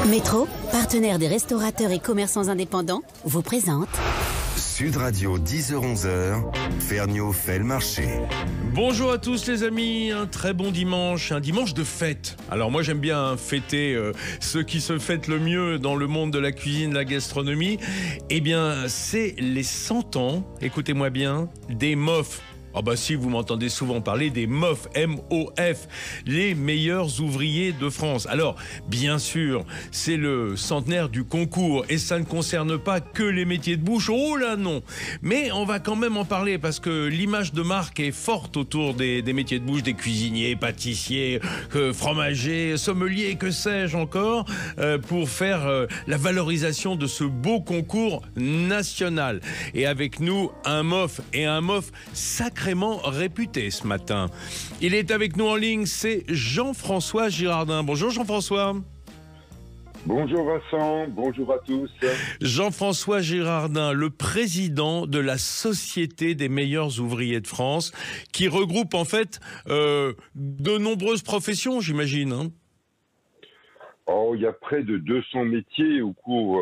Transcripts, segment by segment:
Métro, partenaire des restaurateurs et commerçants indépendants, vous présente Sud Radio 10h-11h, Ferniaud fait le marché. Bonjour à tous les amis, un très bon dimanche, un dimanche de fête. Alors moi j'aime bien fêter ce qui se fête le mieux dans le monde de la cuisine, de la gastronomie. Eh bien c'est les 100 ans, écoutez-moi bien, des MOF. Ah bah si, vous m'entendez souvent parler des MOF, M-O-F, les meilleurs ouvriers de France. Alors, bien sûr, c'est le centenaire du concours et ça ne concerne pas que les métiers de bouche, oh là non. Mais on va quand même en parler parce que l'image de marque est forte autour des métiers de bouche, des cuisiniers, pâtissiers, fromagers, sommeliers, que sais-je encore, pour faire la valorisation de ce beau concours national. Et avec nous, un MOF et un MOF sacrément réputé ce matin. Il est avec nous en ligne, c'est Jean-François Girardin. Bonjour Jean-François. Bonjour Vincent, bonjour à tous. Jean-François Girardin, le président de la Société des meilleurs ouvriers de France, qui regroupe en fait de nombreuses professions, j'imagine. Hein. Oh, il y a près de 200 métiers au cours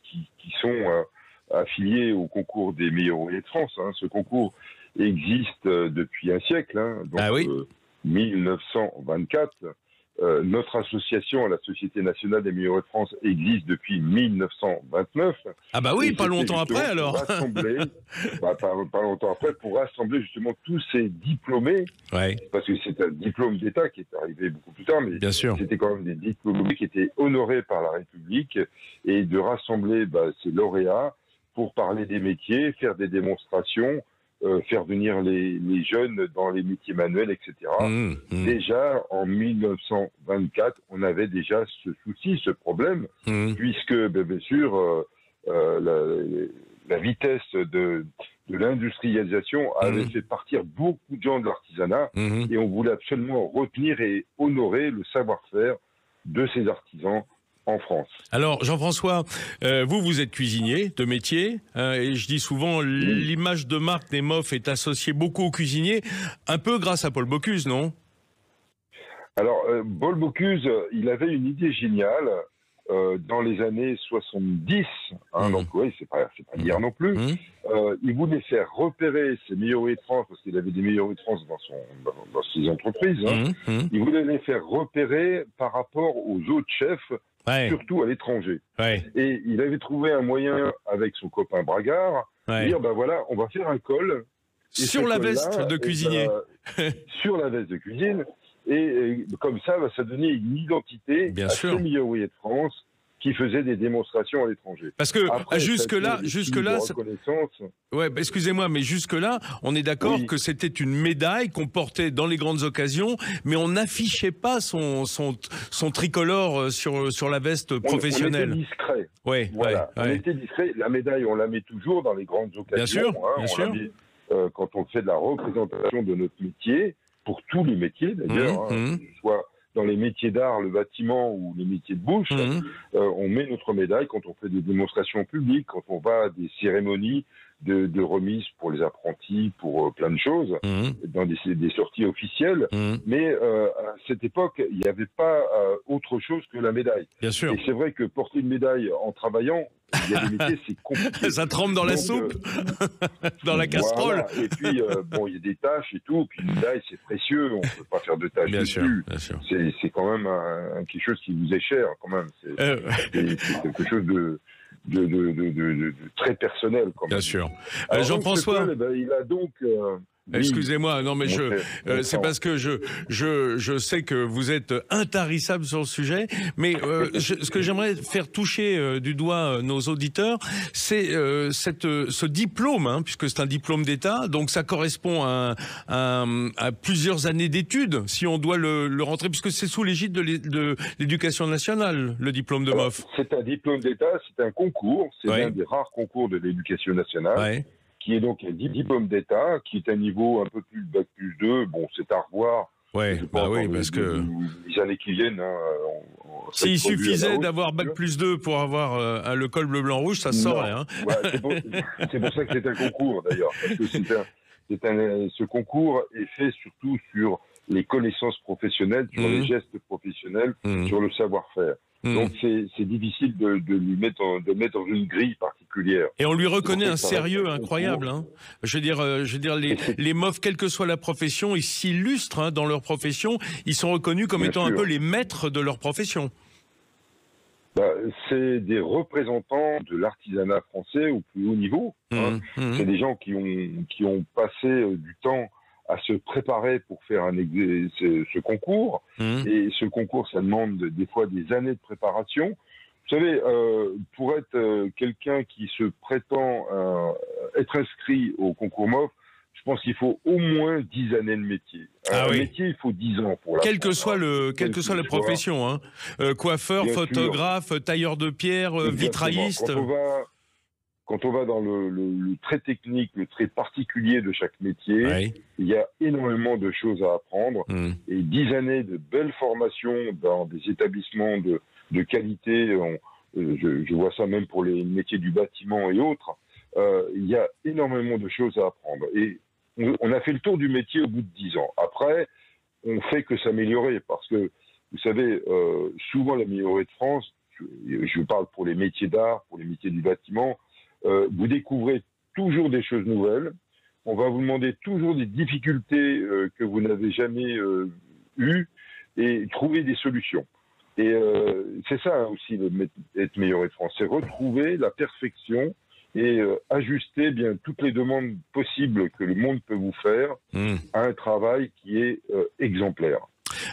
qui sont affiliés au concours des meilleurs ouvriers de France. Hein. Ce concours existe depuis un siècle, hein, donc ah oui 1924. Notre association, la Société nationale des meilleurs ouvriers de France, existe depuis 1929. Ah bah oui, pas longtemps après alors. Pas longtemps après, pour rassembler justement tous ces diplômés, ouais. Parce que c'est un diplôme d'État qui est arrivé beaucoup plus tard, mais bien sûr. C'était quand même des diplômés qui étaient honorés par la République, et de rassembler ces lauréats pour parler des métiers, faire des démonstrations, faire venir les jeunes dans les métiers manuels, etc. Déjà, en 1924, on avait déjà ce souci, ce problème, puisque, bien sûr, la vitesse de l'industrialisation avait fait partir beaucoup de gens de l'artisanat, et on voulait absolument retenir et honorer le savoir-faire de ces artisans en France. Alors Jean-François, vous êtes cuisinier de métier, et je dis souvent l'image de marque des MOF est associée beaucoup aux cuisiniers, un peu grâce à Paul Bocuse, non? Alors Paul Bocuse, il avait une idée géniale dans les années 70, hein, donc oui, c'est pas hier non plus. Il voulait faire repérer ses meilleurs ouvriers de France, parce qu'il avait des meilleurs ouvriers de France dans ses entreprises. Il voulait les faire repérer par rapport aux autres chefs, surtout à l'étranger. Et il avait trouvé un moyen avec son copain Bragard de dire, voilà, on va faire un col. Sur la veste de cuisinier. Sur la veste de cuisine. Et comme ça, ça donnait une identité à ces meilleurs ouvriers de France qui faisaient des démonstrations à l'étranger. Parce que jusque-là, ouais, excusez-moi, mais jusque-là, on est d'accord que c'était une médaille qu'on portait dans les grandes occasions, mais on n'affichait pas son tricolore sur la veste professionnelle. On était discret. Ouais, voilà, on était discret. La médaille, on la met toujours dans les grandes occasions. Bien sûr. La met, quand on fait de la représentation de notre métier, pour tous les métiers d'ailleurs, que ce soit dans les métiers d'art, le bâtiment ou les métiers de bouche, on met notre médaille quand on fait des démonstrations publiques, quand on va à des cérémonies de remise pour les apprentis, pour plein de choses, dans des sorties officielles. Mais à cette époque, il n'y avait pas autre chose que la médaille. Bien sûr. Et c'est vrai que porter une médaille en travaillant, il y a des métiers, c'est compliqué. Ça trempe dans la soupe, dans la casserole. Voilà. Et puis, il y a des tâches et tout. Puis une médaille, c'est précieux. On ne peut pas faire de tâches dessus. Bien sûr. C'est quand même quelque chose qui vous est cher, quand même. C'est quelque chose de très personnel. Quand même. Bien sûr. Jean-François, il a donc... Excusez-moi, non mais c'est parce que je sais que vous êtes intarissable sur le sujet, mais ce que j'aimerais faire toucher du doigt nos auditeurs, c'est ce diplôme, hein, puisque c'est un diplôme d'État, donc ça correspond à plusieurs années d'études, si on doit le rentrer, puisque c'est sous l'égide de l'Éducation nationale, le diplôme de MOF. C'est un diplôme d'État, c'est un concours, c'est l'un des rares concours de l'Éducation nationale. Qui est donc un diplôme d'État, qui est un niveau un peu plus bac plus 2. Bon, c'est à revoir. Parce que les années qui viennent. S'il suffisait d'avoir bac plus 2 pour avoir le col bleu blanc rouge, ça se saurait. Hein. C'est pour ça que c'est un concours d'ailleurs, parce que ce concours est fait surtout sur les connaissances professionnelles, sur les gestes professionnels, sur le savoir-faire. Donc c'est difficile de le mettre dans une grille particulière. Et on lui reconnaît un sérieux incroyable. Hein. Je veux dire les MOF, quelle que soit la profession, ils s'illustrent dans leur profession. Ils sont reconnus comme étant un peu les maîtres de leur profession. C'est des représentants de l'artisanat français au plus haut niveau. C'est des gens qui ont passé du temps à se préparer pour faire ce concours. Et ce concours, ça demande des fois des années de préparation. Vous savez, pour être quelqu'un qui se prétend être inscrit au concours MOF, je pense qu'il faut au moins 10 années de métier. Un métier, il faut 10 ans pour quelle que soit la profession, hein. Coiffeur, photographe, tailleur de pierre, vitrailliste. Quand on va dans le trait technique, le trait particulier de chaque métier, il y a énormément de choses à apprendre. Et 10 années de belle formation dans des établissements de qualité, je vois ça même pour les métiers du bâtiment et autres, il y a énormément de choses à apprendre. Et on a fait le tour du métier au bout de 10 ans. Après, on fait que s'améliorer parce que, vous savez, souvent la meilleure de France, je parle pour les métiers d'art, pour les métiers du bâtiment, vous découvrez toujours des choses nouvelles. On va vous demander toujours des difficultés que vous n'avez jamais eues et trouver des solutions. Et c'est ça aussi être meilleur de France, c'est retrouver la perfection et ajuster bien toutes les demandes possibles que le monde peut vous faire à un travail qui est exemplaire.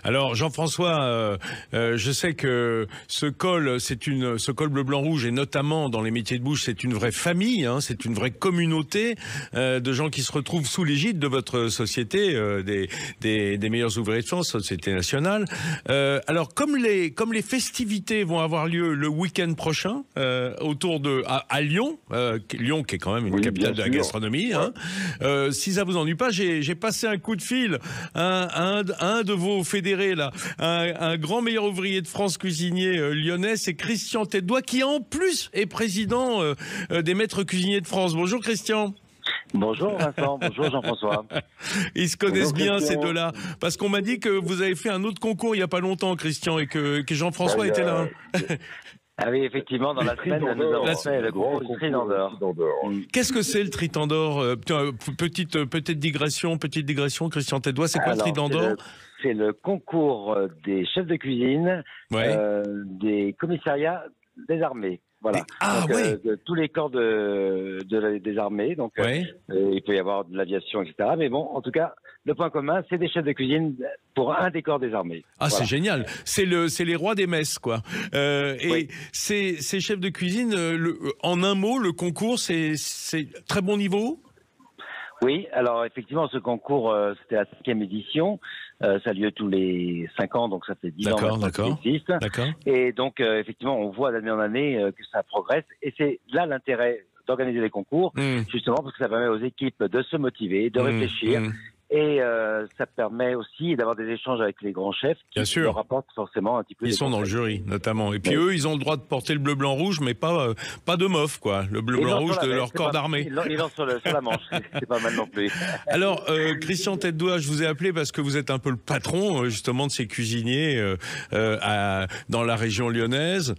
Alors Jean-François, je sais que ce col bleu blanc rouge et notamment dans les métiers de bouche, c'est une vraie famille, hein, c'est une vraie communauté de gens qui se retrouvent sous l'égide de votre société, des meilleurs ouvriers de France, Société Nationale. Alors comme les festivités vont avoir lieu le week-end prochain autour à Lyon, Lyon qui est quand même une capitale de la gastronomie, hein, si ça vous ennuie pas, j'ai passé un coup de fil à un de vos fédéré là, un grand meilleur ouvrier de France cuisinier lyonnais, c'est Christian Tête-Doigt qui en plus est président des maîtres cuisiniers de France. Bonjour Christian. Bonjour Vincent, bonjour Jean-François. Ils se connaissent bien ces deux-là, parce qu'on m'a dit que vous avez fait un autre concours il n'y a pas longtemps Christian et que Jean-François était là. Ah oui, effectivement, dans la semaine, nous avons fait le concours du Triton d'Or. Qu'est-ce que c'est le Triton d'Or? Petite digression, Christian Tête-Doigt, c'est quoi le Triton d'Or? C'est le concours des chefs de cuisine, des commissariats des armées. Voilà. De tous les corps des armées. Donc, il peut y avoir de l'aviation, etc. Mais bon, en tout cas, le point commun, c'est des chefs de cuisine pour un des corps des armées. Ah, voilà. C'est génial. C'est les rois des messes, quoi. Et ces chefs de cuisine, en un mot, le concours, c'est très bon niveau? Oui, alors effectivement, ce concours, c'était la 5e édition. Ça a lieu tous les 5 ans, donc ça fait 10 ans qu'il existe. Et donc, effectivement, on voit d'année en année que ça progresse. Et c'est là l'intérêt d'organiser les concours, justement parce que ça permet aux équipes de se motiver, de réfléchir. Et ça permet aussi d'avoir des échanges avec les grands chefs qui leur rapportent forcément un petit peu. Ils sont dans le jury, notamment. Et puis eux, ils ont le droit de porter le bleu, blanc, rouge, mais pas de MOF, quoi. Le bleu, blanc, rouge de leur corps d'armée. Ils lancent sur la manche, c'est pas mal non plus. Alors, Christian Tête-Doigt, je vous ai appelé parce que vous êtes un peu le patron, justement, de ces cuisiniers dans la région lyonnaise.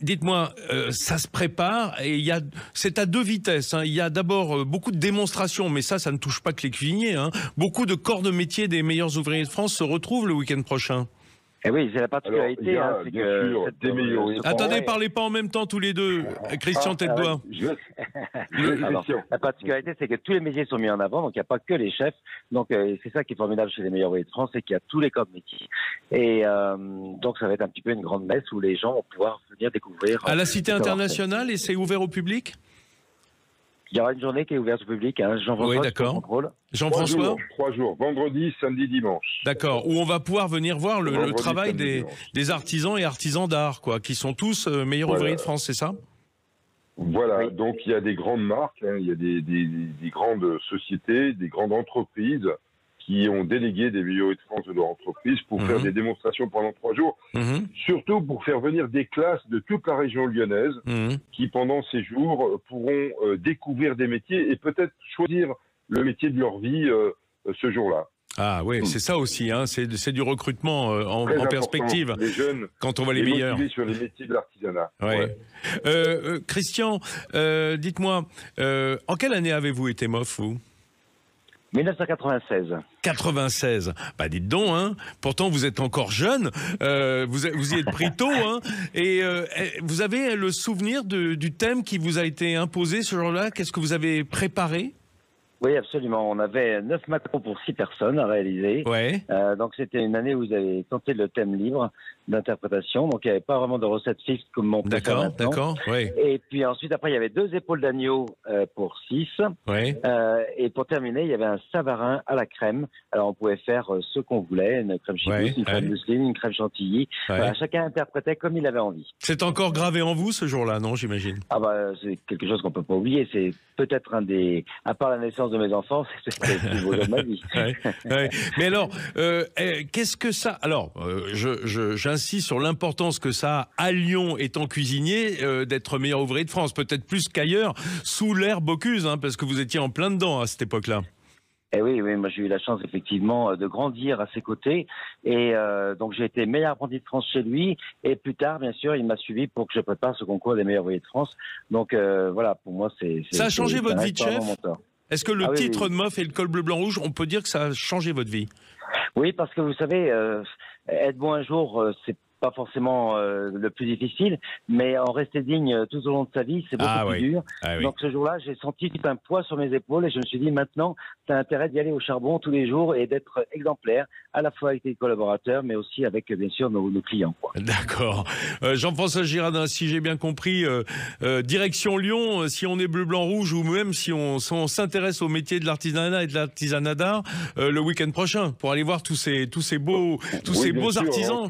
Dites-moi, ça se prépare et c'est à 2 vitesses. Hein. Il y a d'abord beaucoup de démonstrations, mais ça ne touche pas que les cuisiniers. Hein. Beaucoup de corps de métier des meilleurs ouvriers de France se retrouvent le week-end prochain. Eh oui, c'est la particularité. Attendez, parlez pas en même temps tous les deux. Christian Tête-Doigt. La particularité, c'est que tous les métiers sont mis en avant, donc il n'y a pas que les chefs. Donc c'est ça qui est formidable chez les meilleurs ouvriers de France, c'est qu'il y a tous les corps de métier. Et donc ça va être un petit peu une grande messe où les gens vont pouvoir venir découvrir. À la Cité internationale, et c'est ouvert au public? Il y aura une journée qui est ouverte au public, hein. Jean-François, d'accord. Jean-François, 3 jours, vendredi, samedi, dimanche. D'accord, où on va pouvoir venir voir le travail des artisans et artisans d'art, quoi, qui sont tous meilleurs ouvriers de France, c'est ça? Voilà, donc il y a des grandes marques, hein, il y a des grandes sociétés, des grandes entreprises qui ont délégué des meilleurs ouvriers de France de leur entreprise pour faire des démonstrations pendant 3 jours, surtout pour faire venir des classes de toute la région lyonnaise qui, pendant ces jours, pourront découvrir des métiers et peut-être choisir le métier de leur vie ce jour-là. Ah oui, c'est ça aussi, hein, c'est du recrutement en perspective. Les jeunes, quand on voit les meilleurs. Sur les métiers de l'artisanat. Ouais. Christian, dites-moi, en quelle année avez-vous été MOF, vous ? 1996. 96. Bah dites donc, hein. Pourtant vous êtes encore jeune. Vous y êtes pris tôt, hein. Et vous avez le souvenir du thème qui vous a été imposé ce jour-là ? Qu'est-ce que vous avez préparé ? Oui, absolument. On avait 9 macros pour 6 personnes à réaliser. Ouais. Donc c'était une année où vous avez tenté le thème libre d'interprétation. Donc il n'y avait pas vraiment de recette fixe comme on peut faire maintenant. D'accord. Ouais. Et puis ensuite, après, il y avait 2 épaules d'agneau pour 6. Ouais. Et pour terminer, il y avait un savarin à la crème. Alors on pouvait faire ce qu'on voulait, une crème chibousse, une crème mousseline, une crème chantilly. Ouais. Voilà, chacun interprétait comme il avait envie. C'est encore gravé en vous ce jour-là, non, j'imagine ? Ah bah c'est quelque chose qu'on peut pas oublier. C'est peut-être à part la naissance de mes enfants, c'est le plus beau de ma vie. Ouais. Mais alors, qu'est-ce que ça... Alors, j'insiste sur l'importance que ça a à Lyon, étant cuisinier, d'être meilleur ouvrier de France, peut-être plus qu'ailleurs, sous l'ère Bocuse, hein, parce que vous étiez en plein dedans à cette époque-là. Eh oui, moi j'ai eu la chance effectivement de grandir à ses côtés et donc j'ai été meilleur apprenti de France chez lui et plus tard bien sûr il m'a suivi pour que je prépare ce concours des meilleurs ouvriers de France. Donc voilà, pour moi c'est... Ça a changé votre vie de chef ? Est-ce que le titre de MOF et le col bleu blanc rouge, on peut dire que ça a changé votre vie ? Oui, parce que vous savez, être bon un jour, c'est pas forcément le plus difficile, mais en rester digne tout au long de sa vie, c'est beaucoup plus dur. Ah, donc ce jour-là, j'ai senti tout un poids sur mes épaules et je me suis dit maintenant, tu as intérêt d'y aller au charbon tous les jours et d'être exemplaire, à la fois avec tes collaborateurs, mais aussi avec bien sûr nos clients. D'accord. Jean-François Girardin, si j'ai bien compris, direction Lyon, si on est bleu, blanc, rouge, ou même si on s'intéresse au métier de l'artisanat et de l'artisanat d'art, le week-end prochain, pour aller voir tous ces beaux artisans.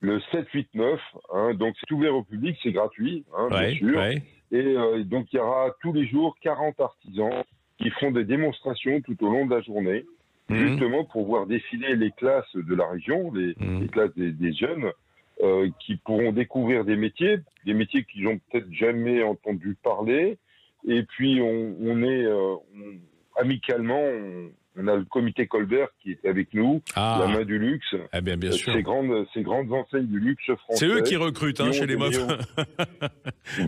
Le 7, 8, 9, hein, donc c'est ouvert au public, c'est gratuit, hein, bien sûr. Ouais. Et donc il y aura tous les jours 40 artisans qui feront des démonstrations tout au long de la journée, justement pour voir défiler les classes de la région, les classes des jeunes, qui pourront découvrir des métiers qu'ils n'ont peut-être jamais entendu parler. Et puis amicalement, on a le comité Colbert qui est avec nous, la main du luxe. Eh bien sûr. Ces grandes enseignes du luxe français. C'est eux qui recrutent chez les MOF.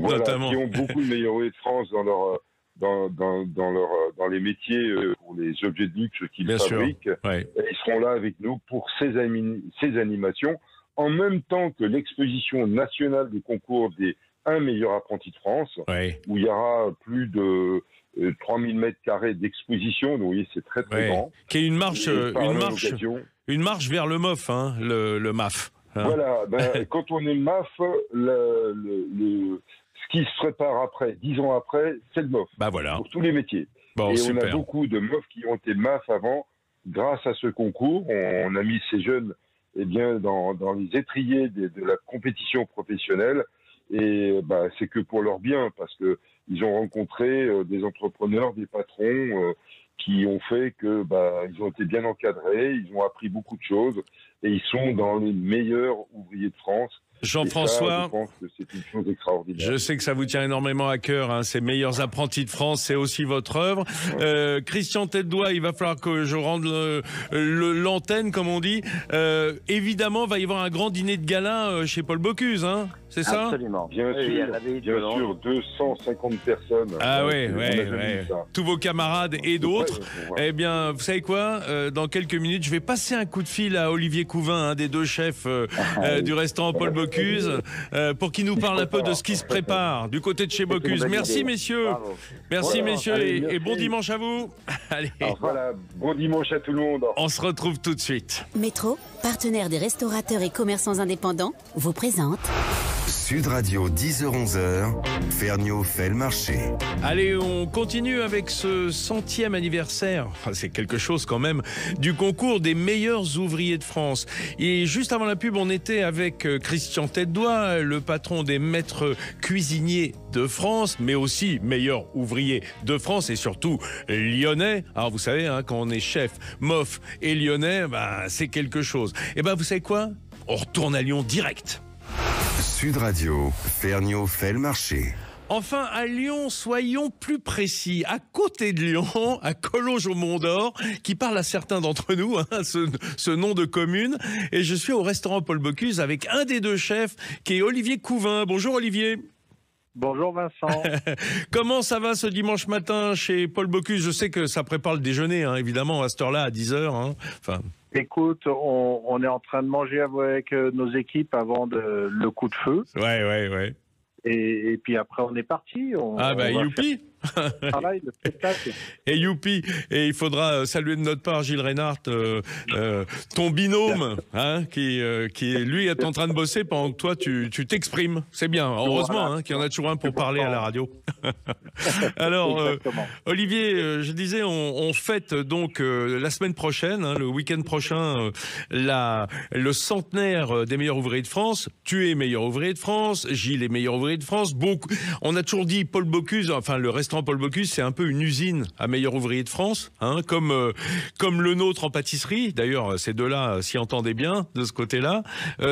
Voilà, notamment. Qui ont beaucoup de meilleurs ouvriers de France dans les métiers pour les objets de luxe qu'ils fabriquent. Ouais. Ils seront là avec nous pour ces animations, en même temps que l'exposition nationale du concours des 1 meilleur apprenti de France, où il y aura plus de 3000 mètres carrés d'exposition, donc vous voyez, c'est très grand. Qui est une marche vers le MOF, hein, le MAF. Hein. Voilà, quand on est MAF, ce qui se prépare après, 10 ans après, c'est le MOF. Voilà. Pour tous les métiers. Bon, super. On a beaucoup de MOF qui ont été MAF avant, grâce à ce concours. On a mis ces jeunes dans les étriers de la compétition professionnelle. Et c'est que pour leur bien, parce que ils ont rencontré des entrepreneurs, des patrons qui ont fait que ils ont été bien encadrés, ils ont appris beaucoup de choses et ils sont dans les meilleurs ouvriers de France. Jean-François, je pense que c'est une chose extraordinaire. Je sais que ça vous tient énormément à cœur, hein, ces meilleurs apprentis de France, c'est aussi votre œuvre. Christian Tête-Doigt, il va falloir que je rende l'antenne, comme on dit. Évidemment, il va y avoir un grand dîner de gala chez Paul Bocuse, hein, c'est ça ? Absolument. Bien sûr, 250 personnes. Ah oui. Tous vos camarades et d'autres. Eh bien, vous savez quoi ? Dans quelques minutes, je vais passer un coup de fil à Olivier Couvin, un des 2 chefs du restaurant Paul Bocuse, pour qu'il nous parle un peu de ce qui se prépare du côté de chez Bocuse. Merci messieurs. Bravo. Merci messieurs et bon dimanche à vous. Allez. Voilà, bon dimanche à tout le monde. On se retrouve tout de suite. Métro, partenaire des restaurateurs et commerçants indépendants, vous présente Sud Radio 10h-11h, Ferniaud fait le marché. Allez, on continue avec ce 100e anniversaire, c'est quelque chose quand même, du concours des meilleurs ouvriers de France. Et juste avant la pub, on était avec Christian Tête-Doigt, le patron des maîtres cuisiniers de France, mais aussi meilleur ouvrier de France et surtout lyonnais. Alors vous savez, hein, quand on est chef, MOF et lyonnais, c'est quelque chose. Et vous savez quoi ? On retourne à Lyon direct. Sud Radio, Ferniaud fait le marché. Enfin, à Lyon, soyons plus précis. À côté de Lyon, à Collonges-au-Mont-d'Or, qui parle à certains d'entre nous, hein, ce nom de commune. Et je suis au restaurant Paul Bocuse avec un des deux chefs, qui est Olivier Couvin. Bonjour Olivier. Bonjour Vincent. Comment ça va ce dimanche matin chez Paul Bocuse? Je sais que ça prépare le déjeuner, hein, évidemment, à cette heure-là, à 10h. Hein. Enfin... Écoute, on est en train de manger avec nos équipes avant le coup de feu. Ouais. Et puis après, on est parti. Youpi. Travail, le spectacle. Et youpi. Et il faudra saluer de notre part Gilles Reinhardt, ton binôme, hein, qui lui est en train de bosser pendant que toi tu t'exprimes. C'est bien. Heureusement, hein, qu'il y en a toujours un pour parler à la radio. Alors, Olivier, je disais, on fête donc la semaine prochaine, hein, le week-end prochain, le centenaire des meilleurs ouvriers de France. Tu es meilleur ouvrier de France, Gilles est meilleur ouvrier de France. On a toujours dit Paul Bocuse, enfin le restaurant Paul Bocuse, c'est un peu une usine à meilleur ouvrier de France, hein, comme le nôtre en pâtisserie. D'ailleurs, ces deux-là s'y entendaient bien de ce côté-là.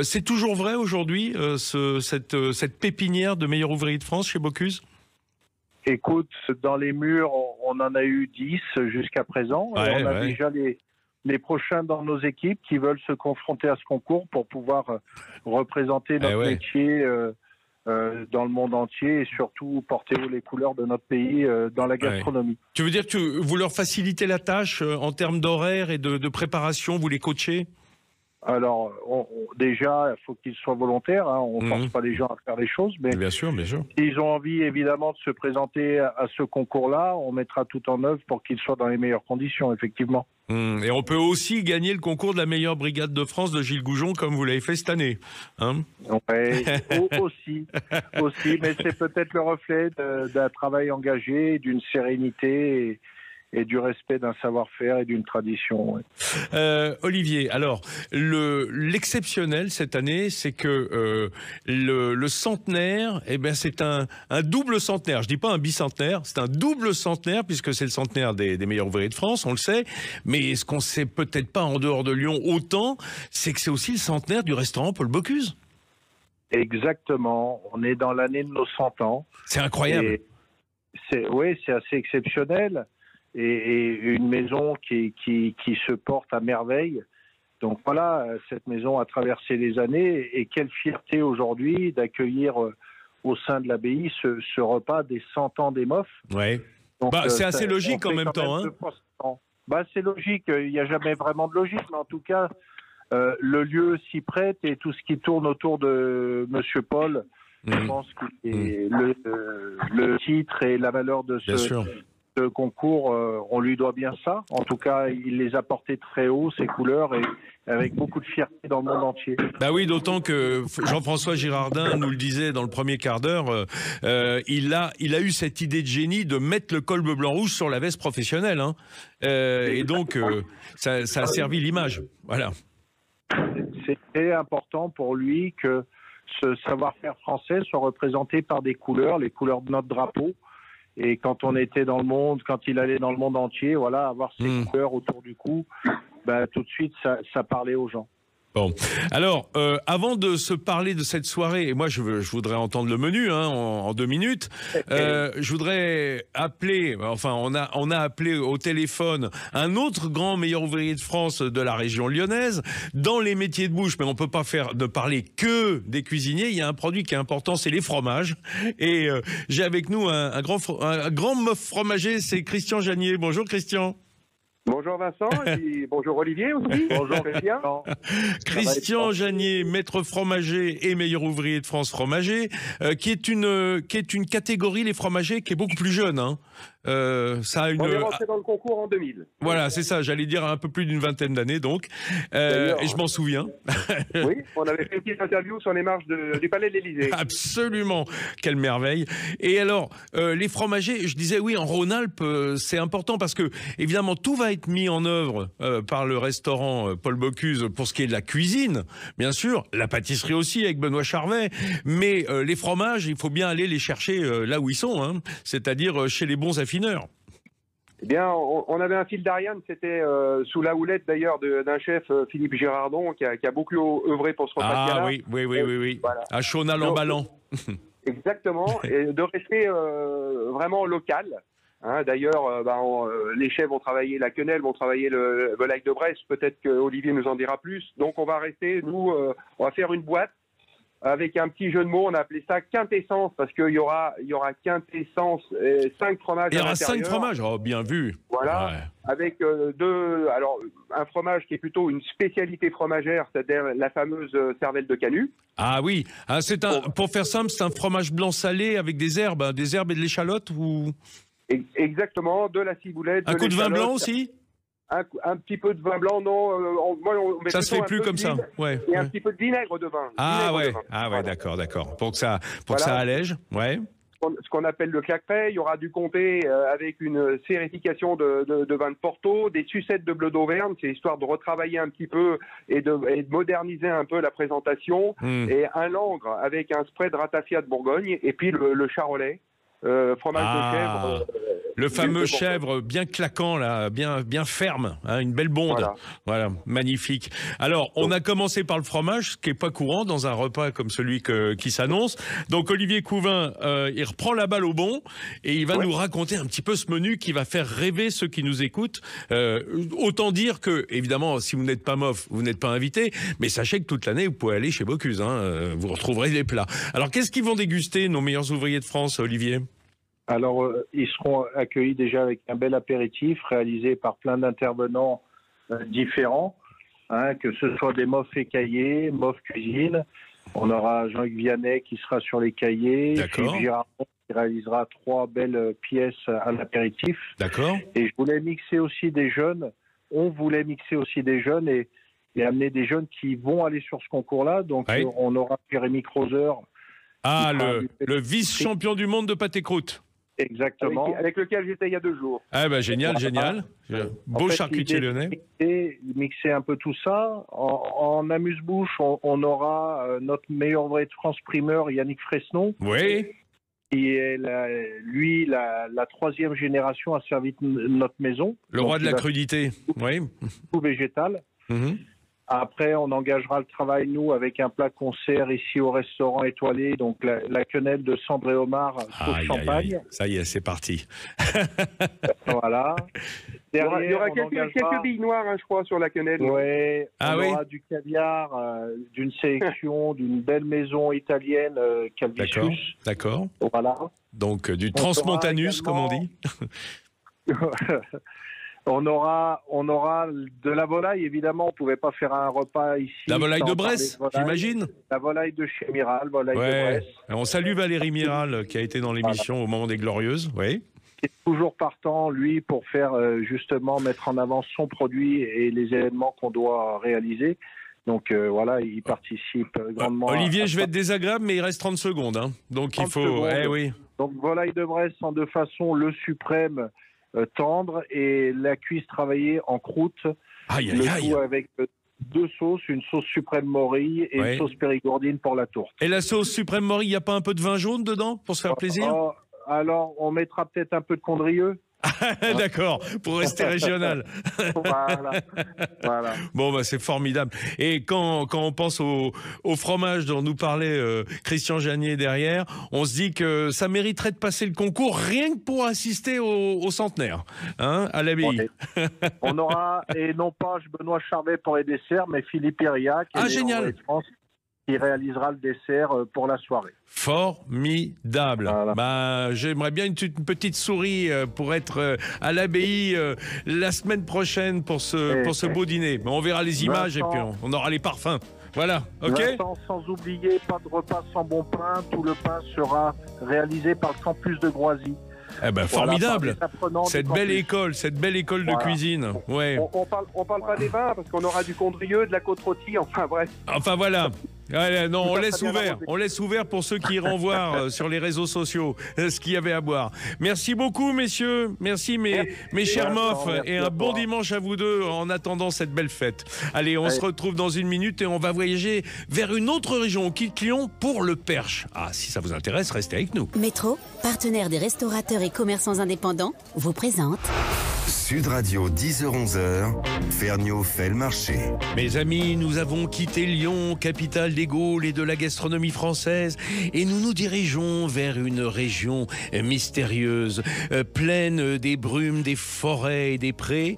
C'est toujours vrai aujourd'hui, cette pépinière de meilleur ouvrier de France chez Bocuse? Écoute, dans les murs, on en a eu 10 jusqu'à présent. On a déjà les prochains dans nos équipes qui veulent se confronter à ce concours pour pouvoir représenter notre métier dans le monde entier et surtout porter haut les couleurs de notre pays dans la gastronomie. Tu veux dire que vous leur facilitez la tâche en termes d'horaire et de préparation, vous les coachez? Alors, déjà, il faut qu'ils soient volontaires. Hein. On ne force pas les gens à faire les choses, mais bien sûr. S'ils ont envie, évidemment, de se présenter à ce concours-là, on mettra tout en œuvre pour qu'ils soient dans les meilleures conditions, effectivement. Et on peut aussi gagner le concours de la meilleure brigade de France de Gilles Goujon, comme vous l'avez fait cette année. Hein, aussi, mais c'est peut-être le reflet d'un travail engagé, d'une sérénité et du respect d'un savoir-faire et d'une tradition. Olivier, alors, l'exceptionnel cette année, c'est que le centenaire, c'est un double centenaire. Je dis pas un bicentenaire, c'est un double centenaire, puisque c'est le centenaire des meilleurs ouvriers de France, on le sait. Mais ce qu'on sait peut-être pas en dehors de Lyon autant, c'est que c'est aussi le centenaire du restaurant Paul Bocuse. Exactement. On est dans l'année de nos 100 ans. C'est incroyable. C'est assez exceptionnel. Et une maison qui se porte à merveille. Donc voilà, cette maison a traversé les années et quelle fierté aujourd'hui d'accueillir au sein de l'abbaye ce repas des 100 ans des MOF. Ouais. C'est assez logique en même temps. C'est logique, il n'y a jamais vraiment de logique, mais en tout cas, le lieu s'y prête et tout ce qui tourne autour de Monsieur Paul, je pense que le titre et la valeur de ce concours, on lui doit bien ça. En tout cas, il les a portés très haut, ces couleurs, et avec beaucoup de fierté dans le monde entier. Bah oui, d'autant que Jean-François Girardin nous le disait dans le premier quart d'heure, il a eu cette idée de génie de mettre le col bleu blanc rouge sur la veste professionnelle. Hein. Et donc, ça a servi l'image. Voilà. C'était important pour lui que ce savoir-faire français soit représenté par des couleurs, les couleurs de notre drapeau. Et quand on était dans le monde, quand il allait dans le monde entier, voilà, avoir ces couleurs autour du cou, tout de suite, ça parlait aux gens. Bon, alors, avant de se parler de cette soirée, et moi je voudrais entendre le menu en 2 minutes, je voudrais appeler, on a appelé au téléphone un autre grand meilleur ouvrier de France de la région lyonnaise, dans les métiers de bouche, mais on peut pas ne parler que des cuisiniers, il y a un produit qui est important, c'est les fromages, et j'ai avec nous un grand meuf fromager, c'est Christian Janier. Bonjour Christian. Bonjour Vincent, et bonjour Olivier aussi. Bonjour Christian Janier, maître fromager et meilleur ouvrier de France fromager, qui est une catégorie, les fromagers, qui est beaucoup plus jeune. Hein. Ça a on est rentré dans le concours en 2000. Voilà, c'est ça, j'allais dire un peu plus d'une vingtaine d'années donc. Et je m'en souviens. Oui, on avait fait une petite interview sur les marches du Palais de l'Élysée. Absolument, quelle merveille. Et alors, les fromagers, je disais oui, en Rhône-Alpes, c'est important parce que, évidemment, tout va être mis en œuvre par le restaurant Paul Bocuse pour ce qui est de la cuisine, bien sûr, la pâtisserie aussi avec Benoît Charvet, mais les fromages, il faut bien aller les chercher là où ils sont, hein, c'est-à-dire chez les bons affineurs. Eh bien, on avait un fil d'Ariane, c'était sous la houlette d'ailleurs d'un chef, Philippe Girardon, qui a beaucoup œuvré pour ce repas. Ah oui. Voilà. À Chaunal-en-Ballan. Exactement, et de rester vraiment local. Hein, d'ailleurs, les chefs vont travailler la quenelle, vont travailler le volaille de Bresse. Peut-être que Olivier nous en dira plus. Donc, on va rester, nous, on va faire une boîte avec un petit jeu de mots. On a appelé ça quintessence parce qu'il y aura quintessence et 5 fromages. Il y aura 5 fromages, oh, bien vu. Voilà, ouais. Avec un fromage qui est plutôt une spécialité fromagère, c'est-à-dire la fameuse cervelle de canut. Ah oui, pour faire simple, c'est un fromage blanc salé avec des herbes et de l'échalote ou... Exactement, de la ciboulette. Un coup de vin blanc aussi? Un petit peu de vin blanc, non. On met ça se fait plus comme ça. Ouais, et un petit peu de vinaigre de vin. Ah ouais, voilà. D'accord. Pour que ça allège. Ouais. Ce qu'on appelle le claqueret, il y aura du comté avec une sérification de vin de Porto, des sucettes de bleu d'Auvergne, c'est histoire de retravailler un petit peu et de moderniser un peu la présentation, et un langre avec un spray de ratafia de Bourgogne, et puis le charolais. Fromage de chèvre. Le fameux chèvre bien claquant, là, bien ferme, hein, une belle bonde. Voilà, magnifique. Alors, on a commencé par le fromage, ce qui n'est pas courant dans un repas comme celui qui s'annonce. Donc, Olivier Couvin, il reprend la balle au bon et il va nous raconter un petit peu ce menu qui va faire rêver ceux qui nous écoutent. Autant dire que, évidemment, si vous n'êtes pas MOF, vous n'êtes pas invité, mais sachez que toute l'année, vous pouvez aller chez Bocuse. Hein, vous retrouverez les plats. Alors, qu'est-ce qu'ils vont déguster, nos meilleurs ouvriers de France, Olivier ? Alors, ils seront accueillis déjà avec un bel apéritif réalisé par plein d'intervenants différents, hein, que ce soit des MOF écaillés, MOF cuisine. On aura Jean-Hugues Vianney qui sera sur les cahiers, Philippe Girardon qui réalisera 3 belles pièces à l'apéritif. D'accord. Et on voulait mixer aussi des jeunes et amener des jeunes qui vont aller sur ce concours-là. Donc, on aura Jérémy Crozer. Ah, le vice-champion du monde de pâté croûte. Exactement. Avec lequel j'étais il y a 2 jours. Ah bah génial. Beau charcutier lyonnais. Mixer un peu tout ça. En amuse-bouche, on aura notre meilleur ouvrier de France primeur, Yannick Fresnon. Oui. Qui est, la 3e génération à servir notre maison. Le roi de la crudité. Oui. Tout végétal. Après, on engagera le travail, nous, avec un plat concert ici au restaurant étoilé, donc la quenelle de Sandré Omar sauce champagne. Ça y est, c'est parti. Voilà. Derrière, il y aura quelques billes noires, je crois, sur la quenelle. Ouais, on aura du caviar d'une sélection d'une belle maison italienne, Calvisius. D'accord. Voilà. Donc, du transmontanus, comme on dit. On aura de la volaille, évidemment. On ne pouvait pas faire un repas ici. La volaille de Bresse, j'imagine. La volaille de chez Miral, volaille de Bresse. On salue Valérie Miral, qui a été dans l'émission au moment des Glorieuses. Oui. Qui est toujours partant, lui, pour faire justement mettre en avant son produit et les événements qu'on doit réaliser. Donc voilà, il participe grandement. Olivier, je vais être désagréable, mais il reste 30 secondes. Hein. Donc il faut... oui. Donc volaille de Bresse en 2 façons, le suprême tendre et la cuisse travaillée en croûte. Tout avec 2 sauces, une sauce suprême morille et une sauce périgourdine pour la tourte. Et la sauce suprême morille, il n'y a pas un peu de vin jaune dedans pour se faire plaisir? Alors, on mettra peut-être un peu de Condrieu. D'accord, pour rester régional. Voilà. Bon, bah, c'est formidable. Et quand on pense au fromage dont nous parlait Christian Janier derrière, on se dit que ça mériterait de passer le concours rien que pour assister au centenaire, hein, à l'abbaye. On aura, et non pas Benoît Charvet pour les desserts, mais Philippe Iriac, génial. qui réalisera le dessert pour la soirée. Formidable. Voilà. Bah, j'aimerais bien une petite souris pour être à l'abbaye la semaine prochaine pour ce beau dîner. Mais on verra les images et puis on aura les parfums. Voilà, ok. Sans oublier, pas de repas sans bon pain. Tout le pain sera réalisé par le campus de Groisy. Eh ben, formidable. Cette belle école de cuisine. Ouais. On parle pas des vins parce qu'on aura du Condrieu, de la côte rôtie, enfin bref. Enfin voilà. Non, on laisse ouvert pour ceux qui iront voir sur les réseaux sociaux ce qu'il y avait à boire. Merci beaucoup, messieurs. Merci, mes chers MOF. Et un bon dimanche à vous deux en attendant cette belle fête. Allez, on se retrouve dans une minute et on va voyager vers une autre région. On quitte Lyon pour le Perche. Ah, si ça vous intéresse, restez avec nous. Métro, partenaire des restaurateurs et commerçants indépendants, vous présente Sud Radio, 10h-11h, Ferniaud fait le marché. Mes amis, nous avons quitté Lyon, capitale des Gaules et de la gastronomie française, et nous nous dirigeons vers une région mystérieuse, pleine des brumes, des forêts et des prés,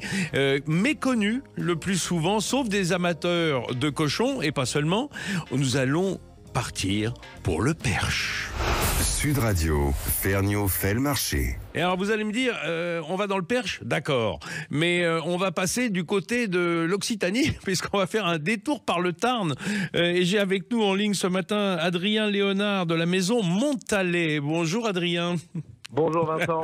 méconnue le plus souvent, sauf des amateurs de cochons, et pas seulement. Nous allons partir pour le Perche. Sud Radio, Ferniaud fait le marché. Et alors vous allez me dire, on va dans le Perche, d'accord, mais on va passer du côté de l'Occitanie, puisqu'on va faire un détour par le Tarn. Et j'ai avec nous en ligne ce matin Adrien Léonard de la maison Montalet. Bonjour Adrien. Bonjour Vincent.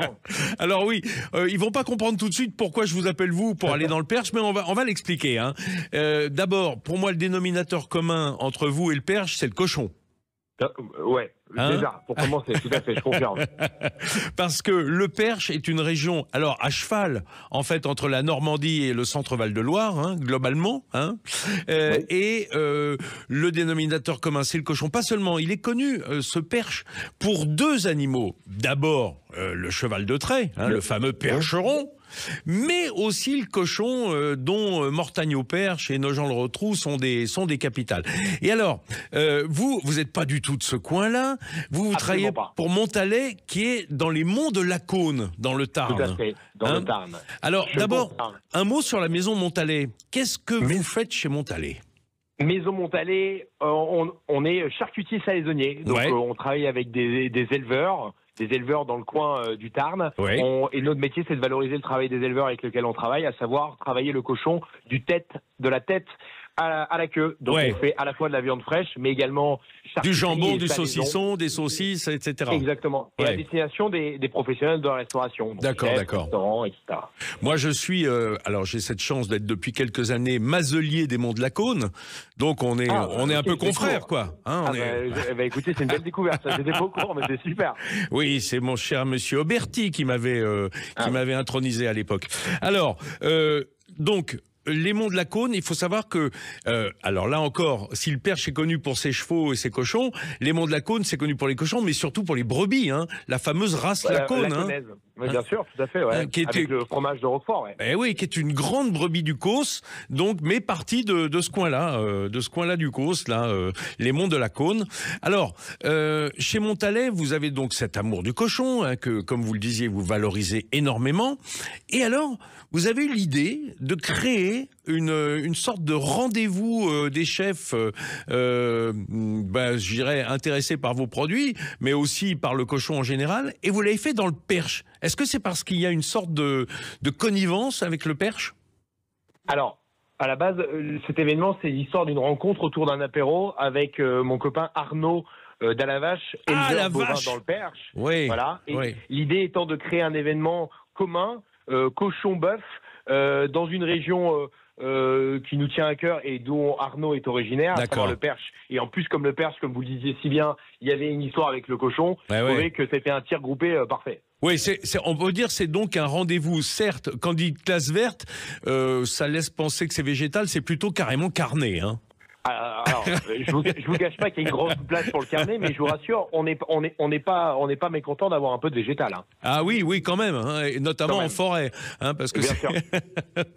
Alors oui, ils vont pas comprendre tout de suite pourquoi je vous appelle vous pour aller dans le Perche, mais on va l'expliquer. Hein. D'abord, pour moi, le dénominateur commun entre vous et le Perche, c'est le cochon. Ouais, déjà, pour commencer, tout à fait, je confirme. Parce que le Perche est une région, alors à cheval, en fait, entre la Normandie et le centre Val-de-Loire, hein, globalement. Hein, oui. Et le dénominateur commun, c'est le cochon. Pas seulement, il est connu, ce Perche, pour deux animaux. D'abord, le cheval de trait, hein, le fameux percheron. Mais aussi le cochon dont Mortagne-au-Perche et Nogent-le-Rotrou sont des capitales. Et alors, vous n'êtes pas du tout de ce coin-là. Vous travaillez pour Montalet, qui est dans les monts de la Cône, dans le Tarn. Tout à fait, dans le Tarn. Alors, d'abord, un mot sur la maison Montalet. Qu'est-ce que vous faites chez Montalet ? Maison Montalet, on est charcutier salaisonnier. Donc, on travaille avec des éleveurs. Des éleveurs dans le coin du Tarn. Ouais. Et notre métier, c'est de valoriser le travail des éleveurs avec lesquels on travaille, à savoir travailler le cochon de la tête à la queue. Donc on fait à la fois de la viande fraîche, mais également du jambon, du saucisson, des saucisses, etc. Exactement. Et à destination des professionnels de la restauration. D'accord. Restaurants, etc. Moi, je suis, alors j'ai cette chance d'être depuis quelques années maselier des Monts de la Cône, donc on est un peu confrères, quoi. Hein, écoutez, c'est une belle découverte. J'étais pas au courant, mais c'est super. Oui, c'est mon cher monsieur Auberti qui m'avait intronisé à l'époque. Alors, donc. Les Monts de la Cône, il faut savoir que, alors là encore, si le Perche est connu pour ses chevaux et ses cochons, les Monts de la Cône, c'est connu pour les cochons, mais surtout pour les brebis, hein, la fameuse race la Cône. Oui, bien sûr, tout à fait, avec le fromage de Roquefort. Oui, qui est une grande brebis du Causse, donc, mais partie de ce coin-là, du Causse, là, les Monts de la Cône. Alors, chez Montalet, vous avez donc cet amour du cochon, hein, que, comme vous le disiez, vous valorisez énormément. Et alors, vous avez eu l'idée de créer une sorte de rendez-vous des chefs, je dirais, intéressés par vos produits, mais aussi par le cochon en général, et vous l'avez fait dans le Perche. Est-ce que c'est parce qu'il y a une sorte de connivence avec le Perche ? Alors, à la base, cet événement, c'est l'histoire d'une rencontre autour d'un apéro avec mon copain Arnaud d'Alavache, éleveur bovin dans le Perche. Oui. Voilà. Et l'idée étant de créer un événement commun, cochon-bœuf, dans une région qui nous tient à cœur et dont Arnaud est originaire, à savoir le Perche. Et en plus, comme le Perche, comme vous le disiez si bien, il y avait une histoire avec le cochon, vous trouvez que c'était un tir groupé parfait. Oui, on peut dire c'est donc un rendez-vous, certes, quand on dit classe verte, ça laisse penser que c'est végétal, c'est plutôt carrément carné, hein. Alors, je vous cache pas qu'il y a une grosse place pour le carnet, mais je vous rassure, on n'est pas mécontent d'avoir un peu de végétal. Hein. Ah oui, quand même, hein, et notamment en forêt, hein, parce que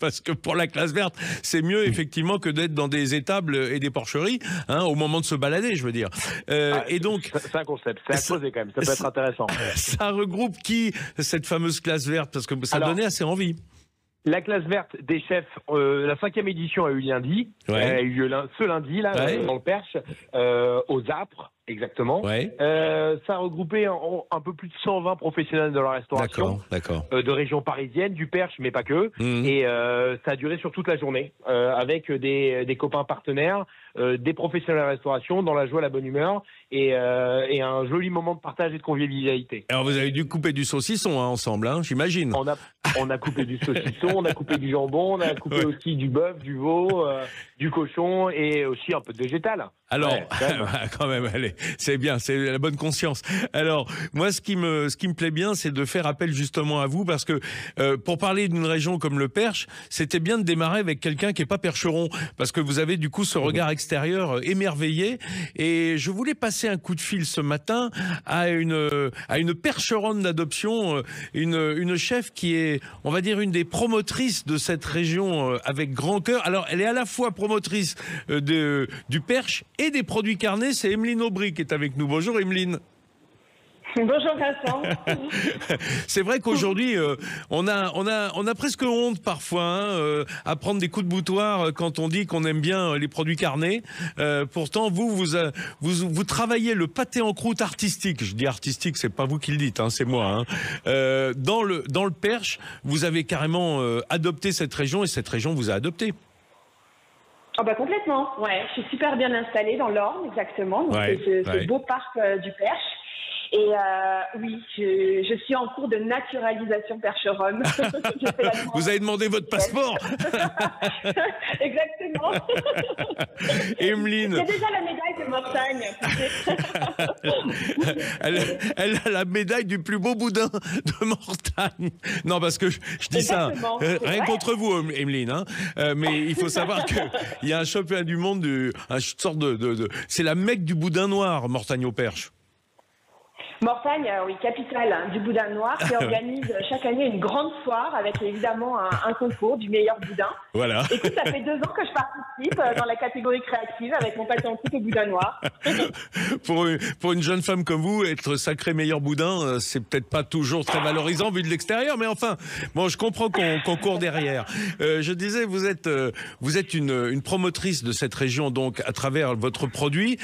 parce que pour la classe verte, c'est mieux effectivement que d'être dans des étables et des porcheries, hein, au moment de se balader, je veux dire. Et donc, c'est un concept, c'est à poser quand même, ça peut être intéressant. Ça regroupe qui, cette fameuse classe verte, parce que ça donnait assez envie. La classe verte des chefs, la 5e édition a eu lundi, elle a eu lieu ce lundi, là, dans le Perche, aux Apres, exactement. Ça a regroupé un peu plus de 120 professionnels de la restauration, de région parisienne, du Perche, mais pas que. Et ça a duré sur toute la journée, avec des copains partenaires, des professionnels de la restauration, dans la joie, la bonne humeur, et un joli moment de partage et de convivialité. Alors vous avez dû couper du saucisson ensemble, hein, j'imagine. On a coupé du saucisson, on a coupé du jambon, on a coupé aussi du bœuf, du veau, du cochon et aussi un peu de végétal. Alors, quand même, allez, c'est bien, c'est la bonne conscience. Alors, moi, ce qui me plaît bien, c'est de faire appel justement à vous, parce que pour parler d'une région comme le Perche, c'était bien de démarrer avec quelqu'un qui est pas percheron, parce que vous avez du coup ce regard extérieur émerveillé. Et je voulais passer un coup de fil ce matin à une percheronne d'adoption, une chef qui est on va dire, une des promotrices de cette région avec grand cœur. Alors, elle est à la fois promotrice du perche et des produits carnés. C'est Emeline Aubry qui est avec nous. Bonjour Emeline. Bonjour Vincent. C'est vrai qu'aujourd'hui, on a presque honte parfois à prendre des coups de boutoir quand on dit qu'on aime bien les produits carnés. Pourtant, vous travaillez le pâté en croûte artistique. Je dis artistique, c'est pas vous qui le dites, c'est moi. Dans le Perche, vous avez carrément adopté cette région et cette région vous a adopté. Ah bah complètement. Ouais, je suis super bien installée dans l'Orne, exactement. Donc ce beau parc du Perche. Et oui, je suis en cours de naturalisation percheronne. Vous avez demandé votre passeport. Exactement. Emeline. J'ai déjà la médaille de Mortagne. Elle a la médaille du plus beau boudin de Mortagne. Non, parce que je dis exactement. Ça, rien contre vous, Emeline. Mais il faut savoir qu'il y a un championnat du monde, une sorte c'est la Mecque du boudin noir, Mortagne au Perche. Mortagne, oui, capitale du boudin noir, qui organise chaque année une grande foire avec évidemment un concours du meilleur boudin. Voilà. Écoute, ça fait 2 ans que je participe dans la catégorie créative avec mon pâté en croûte au boudin noir. Pour une jeune femme comme vous, être sacré meilleur boudin, c'est peut-être pas toujours très valorisant vu de l'extérieur, mais enfin, bon, je comprends qu'on court derrière. Je disais, vous êtes une promotrice de cette région, donc à travers votre produit.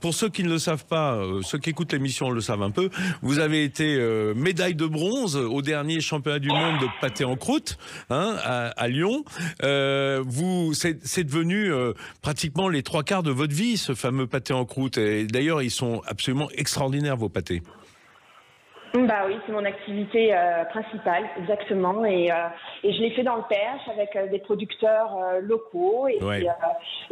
Pour ceux qui ne le savent pas, ceux qui écoutent l'émission le savent un peu, vous avez été médaille de bronze au dernier championnat du monde de pâté en croûte à Lyon. C'est devenu pratiquement les 3/4 de votre vie, ce fameux pâté en croûte. Et d'ailleurs, ils sont absolument extraordinaires, vos pâtés. Bah oui, c'est mon activité principale, exactement. Et je l'ai fait dans le Perche avec des producteurs locaux. Et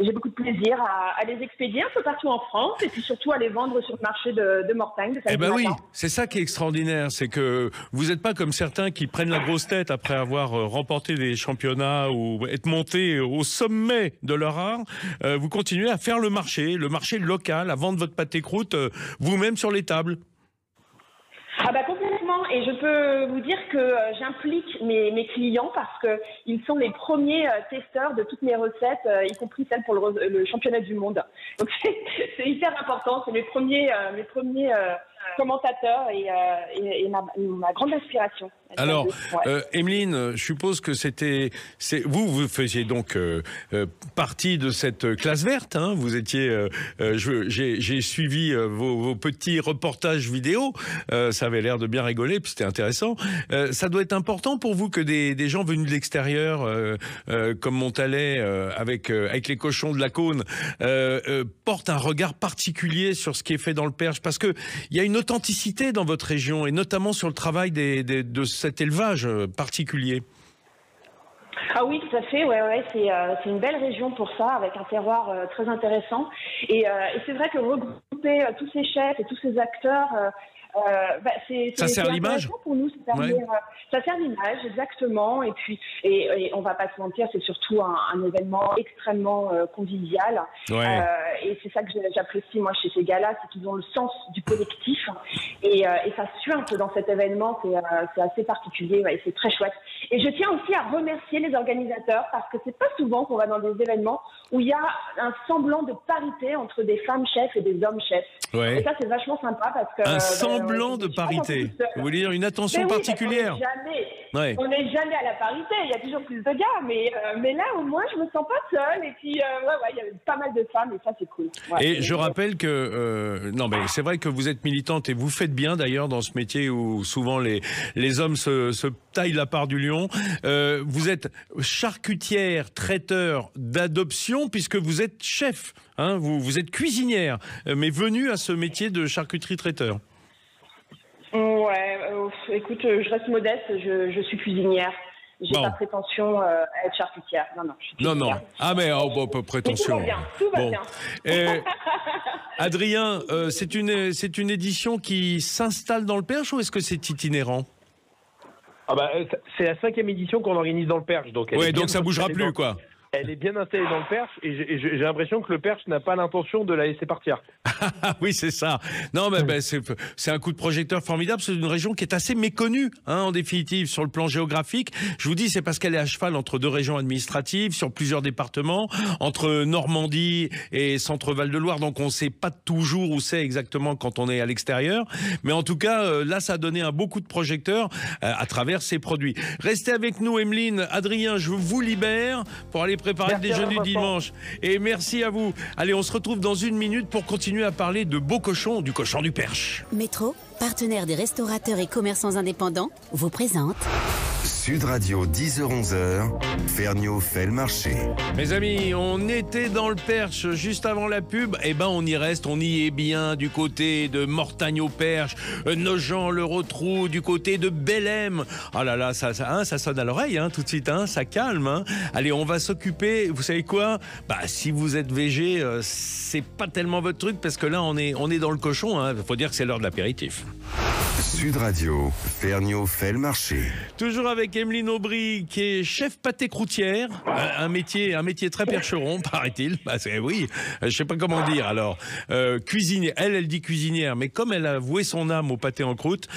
j'ai beaucoup de plaisir à les expédier un peu partout en France et puis surtout à les vendre sur le marché de Mortagne. Eh ben oui, c'est ça qui est extraordinaire. C'est que vous n'êtes pas comme certains qui prennent la grosse tête après avoir remporté des championnats ou être montés au sommet de leur art. Vous continuez à faire le marché local, à vendre votre pâté croûte vous-même sur les tables. Ah bah complètement, et je peux vous dire que j'implique mes clients parce que ils sont les premiers testeurs de toutes mes recettes, y compris celles pour le championnat du monde. Donc c'est hyper important, c'est mes premiers commentateurs et ma grande inspiration. Alors, Emeline, je suppose que vous faisiez donc partie de cette classe verte. Vous étiez, j'ai suivi vos petits reportages vidéo. Ça avait l'air de bien rigoler, puis c'était intéressant. Ça doit être important pour vous que des gens venus de l'extérieur, comme Montalet, avec les cochons de la Cône, portent un regard particulier sur ce qui est fait dans le Perche, parce que il y a une authenticité dans votre région, et notamment sur le travail de cet élevage particulier. Ah oui, tout à fait. Ouais, c'est une belle région pour ça, avec un terroir très intéressant. Et c'est vrai que regrouper tous ces chefs et tous ces acteurs, ça sert l'image pour nous. Ça sert l'image, exactement. Et puis, et on va pas se mentir, c'est surtout un événement extrêmement convivial. Ouais. Et c'est ça que j'apprécie moi chez ces gars-là, c'est qu'ils ont le sens du collectif. Et ça suinte dans cet événement, c'est assez particulier. Et c'est très chouette. Et je tiens aussi à remercier les organisateurs parce que c'est pas souvent qu'on va dans des événements où il y a un semblant de parité entre des femmes chefs et des hommes chefs. Ouais. Et ça, c'est vachement sympa parce que... Un semblant de parité. Vous voulez dire une attention particulière? On n'est jamais à la parité, il y a toujours plus de gars, mais là, au moins, je me sens pas seule. Et puis, il y a pas mal de femmes et ça, c'est cool. Ouais, et je rappelle que... non, mais c'est vrai que vous êtes militante et vous faites bien, d'ailleurs, dans ce métier où souvent les hommes se taillent la part du lion. Vous êtes charcutière, traiteur d'adoption, puisque vous êtes chef. Vous êtes cuisinière, mais venue à ce métier de charcuterie-traiteur. Ouais, écoute, je reste modeste, je suis cuisinière. J'ai pas prétention à être charcutière. Non, je suis cuisinière. Non. Ah, mais pas prétention. Tout va bien. Adrien, c'est une édition qui s'installe dans le Perche ou est-ce que c'est itinérant? C'est la 5e édition qu'on organise dans le Perche. Donc donc ça bougera plus, quoi. elle est bien installée dans le Perche et j'ai l'impression que le Perche n'a pas l'intention de la laisser partir. Oui, c'est ça. Non, mais c'est un coup de projecteur formidable. C'est une région qui est assez méconnue, en définitive, sur le plan géographique. Je vous dis, c'est parce qu'elle est à cheval entre 2 régions administratives, sur plusieurs départements, entre Normandie et Centre-Val de Loire. Donc, on ne sait pas toujours où c'est exactement quand on est à l'extérieur. Mais en tout cas, là, ça a donné un beau coup de projecteur à travers ces produits. Restez avec nous, Emeline. Adrien, je vous libère pour aller préparer le déjeuner du dimanche. Et merci à vous. Allez, on se retrouve dans 1 minute pour continuer à parler de beaux cochons, du cochon du Perche. Métro, partenaire des restaurateurs et commerçants indépendants, vous présente Sud Radio, 10h-11h, Ferniaud fait le marché. Mes amis, on était dans le Perche juste avant la pub. Eh ben, on y reste, on y est bien du côté de Mortagne au Perche, Nogent-le-Rotrou, du côté de Bellem. Oh là là, ça sonne à l'oreille, tout de suite, ça calme. Allez, on va s'occuper, vous savez quoi? Si vous êtes végé, c'est pas tellement votre truc, parce que là, on est dans le cochon. Faut dire que c'est l'heure de l'apéritif. Sud Radio, Ferniaud fait le marché. Toujours avec Emeline Aubry, qui est chef pâté croûtière, un métier très percheron, paraît-il. Oui, je sais pas comment dire. Alors, cuisinière, elle dit cuisinière, mais comme elle a voué son âme au pâté en croûte,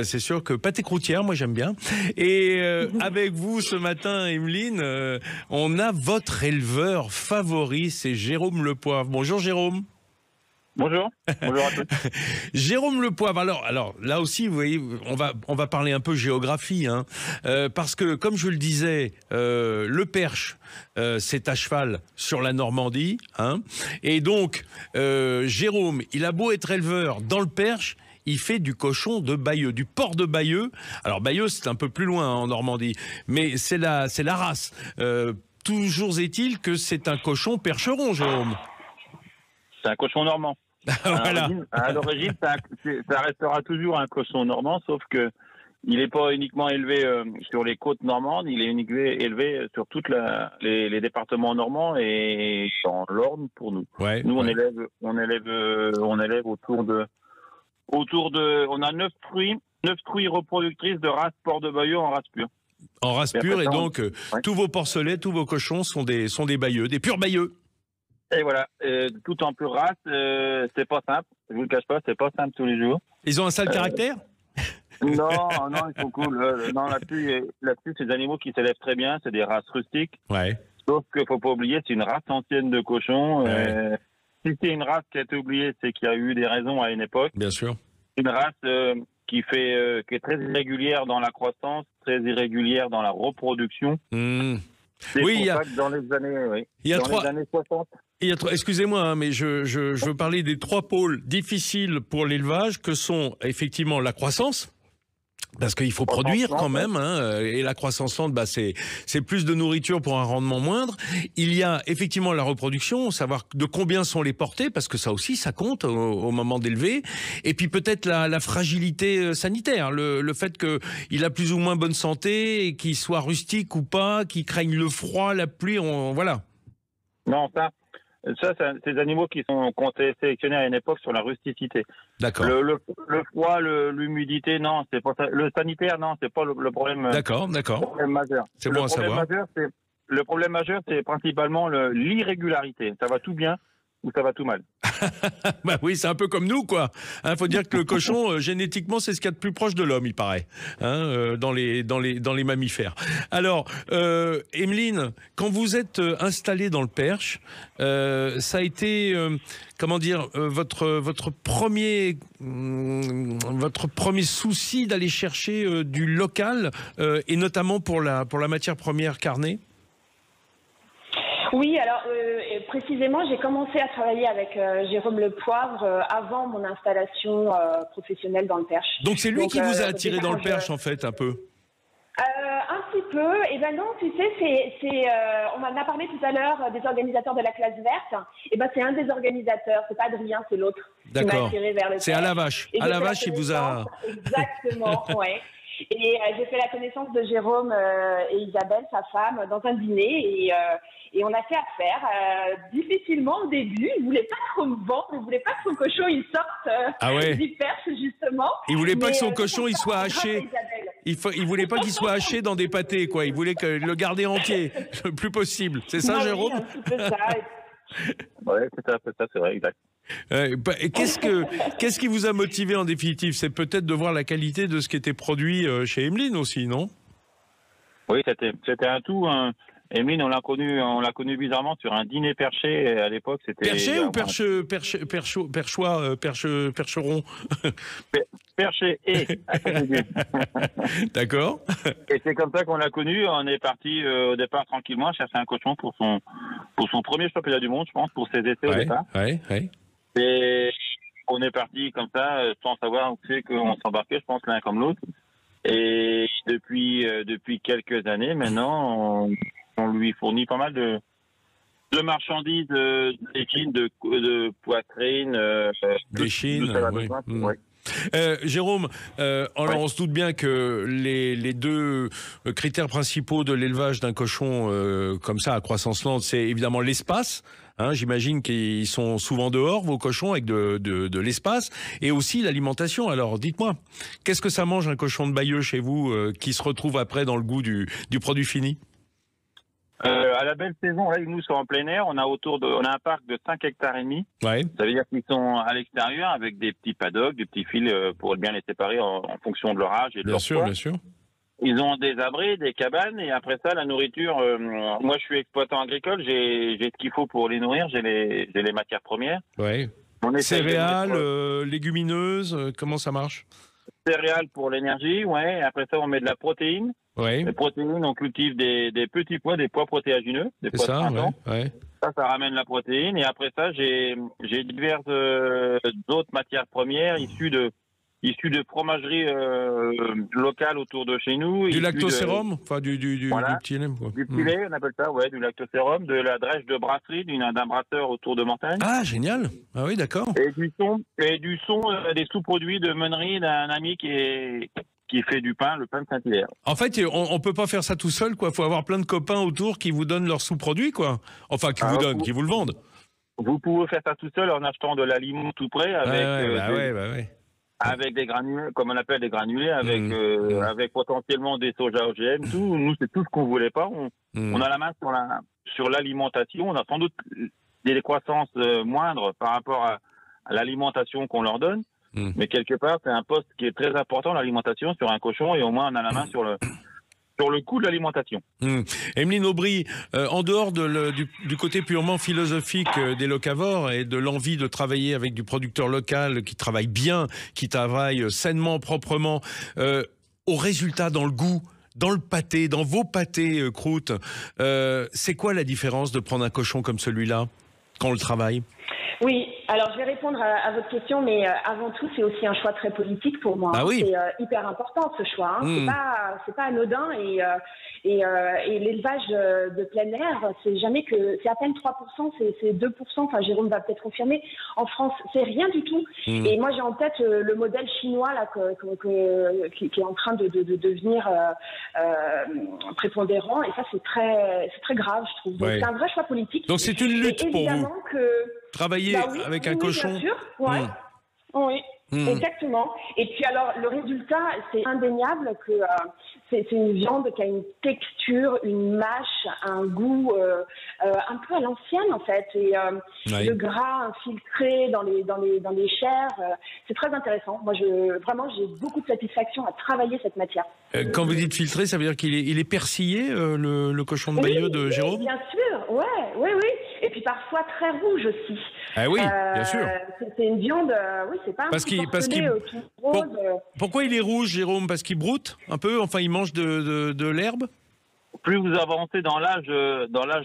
c'est sûr que pâté croûtière, moi j'aime bien. Et avec vous ce matin, Emeline, on a votre éleveur favori, c'est Jérôme Lepoivre. Bonjour Jérôme. Bonjour. Bonjour à tous. Jérôme Lepoivre. Alors là aussi, vous voyez, on va parler un peu géographie, parce que comme je le disais, le Perche, c'est à cheval sur la Normandie, et donc Jérôme, il a beau être éleveur dans le Perche, il fait du cochon de Bayeux, du port de Bayeux. Alors Bayeux, c'est un peu plus loin en Normandie, mais c'est la race. Toujours est-il que c'est un cochon percheron, Jérôme. C'est un cochon normand. Voilà. À l'origine, ça restera toujours un cochon normand, sauf que il n'est pas uniquement élevé sur les côtes normandes, il est élevé sur tous les départements normands et en l'Orne pour nous. Ouais, nous, on élève autour de, on a 9 truies reproductrices de race port de Bayeux en race pure. En race pure, et donc tous vos porcelets, tous vos cochons sont des Bayeux, des purs Bayeux. Et voilà, tout en pure race, c'est pas simple, je vous le cache pas, c'est pas simple tous les jours. Ils ont un sale caractère? Non, ils sont cool. Non, là-dessus, c'est des animaux qui s'élèvent très bien, c'est des races rustiques. Ouais. Sauf qu'il faut pas oublier, c'est une race ancienne de cochons. Ouais. Si c'est une race qui a été oubliée, c'est qu'il y a eu des raisons à une époque. Bien sûr. Une race qui est très irrégulière dans la croissance, très irrégulière dans la reproduction. Oui, il y a dans les années, les années 60. Excusez-moi, mais je veux parler des 3 pôles difficiles pour l'élevage, que sont effectivement la croissance, parce qu'il faut produire quand même, et la croissance lente, c'est plus de nourriture pour un rendement moindre. Il y a effectivement la reproduction, savoir de combien sont les portées, parce que ça aussi, ça compte au moment d'élever. Et puis peut-être la fragilité sanitaire, le fait qu'il a plus ou moins bonne santé, et qu'il soit rustique ou pas, qu'il craigne le froid, la pluie, voilà. Non, ça, c'est des animaux qui ont été sélectionnés à une époque sur la rusticité. D'accord. Le froid, l'humidité, non, c'est pas ça. Le sanitaire, non, c'est pas le problème. D'accord. Le problème majeur. C'est bon à savoir. Le problème majeur, c'est principalement l'irrégularité. Ça va tout bien ou ça va tout mal. Oui, c'est un peu comme nous, quoi. Faut dire que le cochon, génétiquement, c'est ce qu'il y a de plus proche de l'homme, il paraît, dans les mammifères. Alors, Emeline, quand vous êtes installée dans le Perche, ça a été, votre premier souci d'aller chercher du local, et notamment pour la matière première carnée? Oui, alors précisément, j'ai commencé à travailler avec Jérôme Lepoivre avant mon installation professionnelle dans le Perche. Donc c'est lui qui vous a attiré dans le Perche, en fait, un peu? Un petit peu. Et ben non, tu sais, on m'en a parlé tout à l'heure des organisateurs de la classe verte. Et ben c'est un des organisateurs, c'est pas Adrien, c'est l'autre. D'accord. Qui m'a attiré vers le Perche. C'est à la vache. À la vache, il vous a... Exactement, ouais. Et j'ai fait la connaissance de Jérôme et Isabelle, sa femme, dans un dîner, et on a fait affaire. Difficilement au début, il voulait pas trop me vendre, il voulait pas que son cochon il sorte du Perche, justement. Il voulait pas que son cochon il soit haché. Il voulait pas qu'il soit haché dans des pâtés, quoi. Il voulait le garder entier, le plus possible. C'est ça, Jérôme? Oui, un petit peu ça. Oui, c'est ça, c'est vrai, exact. Qu'est-ce qui vous a motivé en définitive? C'est peut-être de voir la qualité de ce qui était produit chez Emeline aussi, non? Oui, c'était un tout. Emeline, on l'a connu bizarrement sur un dîner perché à l'époque. Perché ou percheron? Perché et. D'accord. Et c'est comme ça qu'on l'a connu. On est parti au départ tranquillement chercher un cochon pour son premier championnat du monde, je pense, pour ses essais au départ. Ouais. Et on est parti comme ça, sans savoir où c'est qu'on s'embarquait, je pense, l'un comme l'autre. Et depuis quelques années maintenant, on lui fournit pas mal de marchandises, d'échine, de poitrine, d'échine, oui. Jérôme, alors on se doute bien que les deux critères principaux de l'élevage d'un cochon comme ça à croissance lente, c'est évidemment l'espace. J'imagine qu'ils sont souvent dehors, vos cochons, avec de l'espace, et aussi l'alimentation. Alors, dites-moi, qu'est-ce que ça mange un cochon de Bayeux chez vous qui se retrouve après dans le goût du produit fini? À la belle saison, là, nous sommes en plein air. On a un parc de 5 hectares et demi. Ouais. Ça veut dire qu'ils sont à l'extérieur avec des petits paddocks, des petits fils pour bien les séparer en fonction de leur âge et de leur poids. Bien sûr. Ils ont des abris, des cabanes, et après ça, la nourriture. Moi, je suis exploitant agricole. J'ai ce qu'il faut pour les nourrir. J'ai les matières premières. Ouais. Céréales, légumineuses, comment ça marche? Céréales pour l'énergie, ouais. Après ça, on met de la protéine. Ouais. Les protéines, on cultive des petits pois, des pois protéagineux, des pois de printemps. Ouais. Ça ramène la protéine. Et après ça, j'ai diverses d'autres matières premières issues de fromageries locales autour de chez nous. Du lactosérum, enfin du petit lait, quoi. Du petit lait, on appelle ça, ouais, du lactosérum, de la drèche de brasserie d'un brasseur autour de Montagne. Ah, génial. Ah oui, d'accord. Et du son des sous-produits de meunerie d'un ami qui fait du pain, le pain de Saint-Hilaire. En fait, on peut pas faire ça tout seul, quoi. Faut avoir plein de copains autour qui vous donnent leurs sous-produits, quoi. Enfin, qui vous le vendent. Vous pouvez faire ça tout seul en achetant de l'aliment tout prêt avec avec des granulés, comme on appelle des granulés, avec potentiellement des soja OGM, tout. Nous, c'est tout ce qu'on voulait pas. On a la main sur l'alimentation. On a sans doute des croissances moindres par rapport à l'alimentation qu'on leur donne. Mais quelque part, c'est un poste qui est très important, l'alimentation, sur un cochon, et au moins on a la main sur le coût de l'alimentation. Emeline Aubry, en dehors du côté purement philosophique des locavores et de l'envie de travailler avec du producteur local qui travaille bien, qui travaille sainement, proprement, au résultat dans le goût, dans le pâté, dans vos pâtés croûtes, c'est quoi la différence de prendre un cochon comme celui-là quand on le travaille? Oui, alors je vais répondre à votre question, mais avant tout, c'est aussi un choix très politique pour moi. Ah oui. C'est hyper important ce choix. C'est pas anodin et l'élevage de plein air, c'est à peine 3%, c'est 2%. Enfin, Jérôme va peut-être confirmer. En France, c'est rien du tout. Et moi, j'ai en tête le modèle chinois là qui est en train de devenir prépondérant. Et ça, c'est très grave, je trouve. Donc c'est un vrai choix politique. Donc c'est une lutte pour vous. Travailler avec un cochon. Bien sûr, oui. Exactement. Et puis alors, le résultat, c'est indéniable que c'est une viande qui a une texture, une mâche, un goût un peu à l'ancienne en fait. Et le gras infiltré dans les chairs, c'est très intéressant. Moi, vraiment, j'ai beaucoup de satisfaction à travailler cette matière. Quand vous dites filtré, ça veut dire qu'il est persillé, le cochon de Bayeux de Jérôme? Bien sûr, oui. Et puis parfois très rouge aussi. Ah oui, bien sûr. C'est une viande, c'est pas un porcelet tout rose. Pourquoi il est rouge, Jérôme? Parce qu'il broute un peu? Enfin, il mange de l'herbe? Plus vous avancez dans l'âge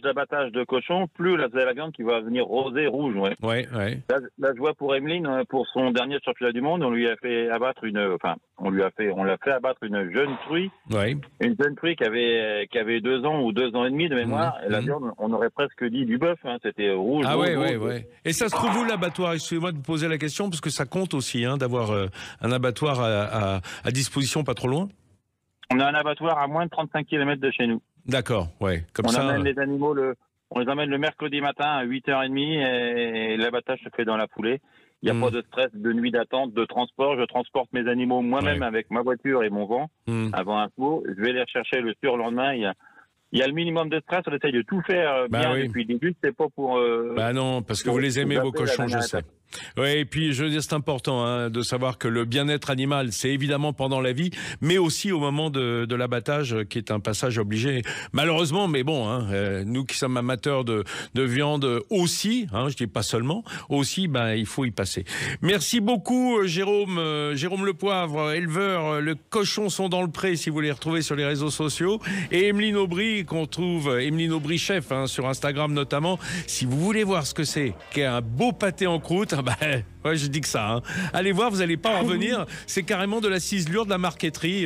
d'abattage de cochon, plus vous avez la viande qui va venir rosée, rouge. Ouais. Là, je vois pour Emeline, pour son dernier championnat du monde, on lui a fait abattre on l'a fait abattre une jeune truie. Ouais. Une jeune truie qui avait 2 ans ou 2 ans et demi de mémoire. Et la viande, on aurait presque dit du bœuf. C'était rouge. Ah ouais. Et ça se trouve où l'abattoir? Excusez-moi de vous poser la question parce que ça compte aussi, d'avoir un abattoir à disposition pas trop loin. On a un abattoir à moins de 35 km de chez nous. D'accord, ouais. On amène les animaux on les emmène le mercredi matin à 8h30 et l'abattage se fait dans la foulée. Il n'y a pas de stress, de nuit d'attente, de transport. Je transporte mes animaux moi-même avec ma voiture et mon vent avant un pot. Je vais les rechercher le surlendemain. Il y a le minimum de stress. On essaye de tout faire bien depuis le début. C'est pas pour... non, parce que vous les aimez, vos cochons, je sais. Oui, et puis je veux dire, c'est important de savoir que le bien-être animal, c'est évidemment pendant la vie, mais aussi au moment de l'abattage, qui est un passage obligé. Malheureusement, mais bon, nous qui sommes amateurs de viande aussi, je dis pas seulement, aussi, il faut y passer. Merci beaucoup, Jérôme Lepoivre, éleveur. Le cochon sont dans le pré, si vous voulez les retrouver sur les réseaux sociaux. Et Emeline Aubry, qu'on trouve, Emeline Aubry chef, sur Instagram notamment. Si vous voulez voir ce que c'est qu'un beau pâté en croûte, je dis que ça. Allez voir, vous n'allez pas en revenir. C'est carrément de la ciselure, de la marqueterie.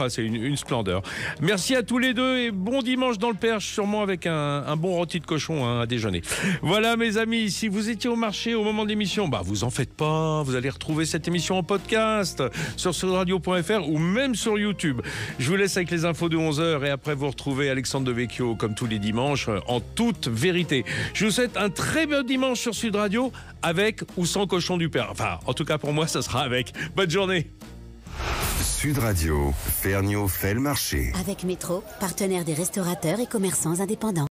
C'est une splendeur. Merci à tous les deux et bon dimanche dans le Perche, sûrement avec un bon rôti de cochon à déjeuner. Voilà, mes amis, si vous étiez au marché au moment de l'émission, vous en faites pas. Vous allez retrouver cette émission en podcast sur sudradio.fr ou même sur YouTube. Je vous laisse avec les infos de 11h et après vous retrouvez Alexandre Devecchio comme tous les dimanches en toute vérité. Je vous souhaite un très bon dimanche sur Sud Radio avec ou sans cochon du Père. En tout cas pour moi, ça sera avec. Bonne journée. Sud Radio, Ferniaud fait le marché. Avec Métro, partenaire des restaurateurs et commerçants indépendants.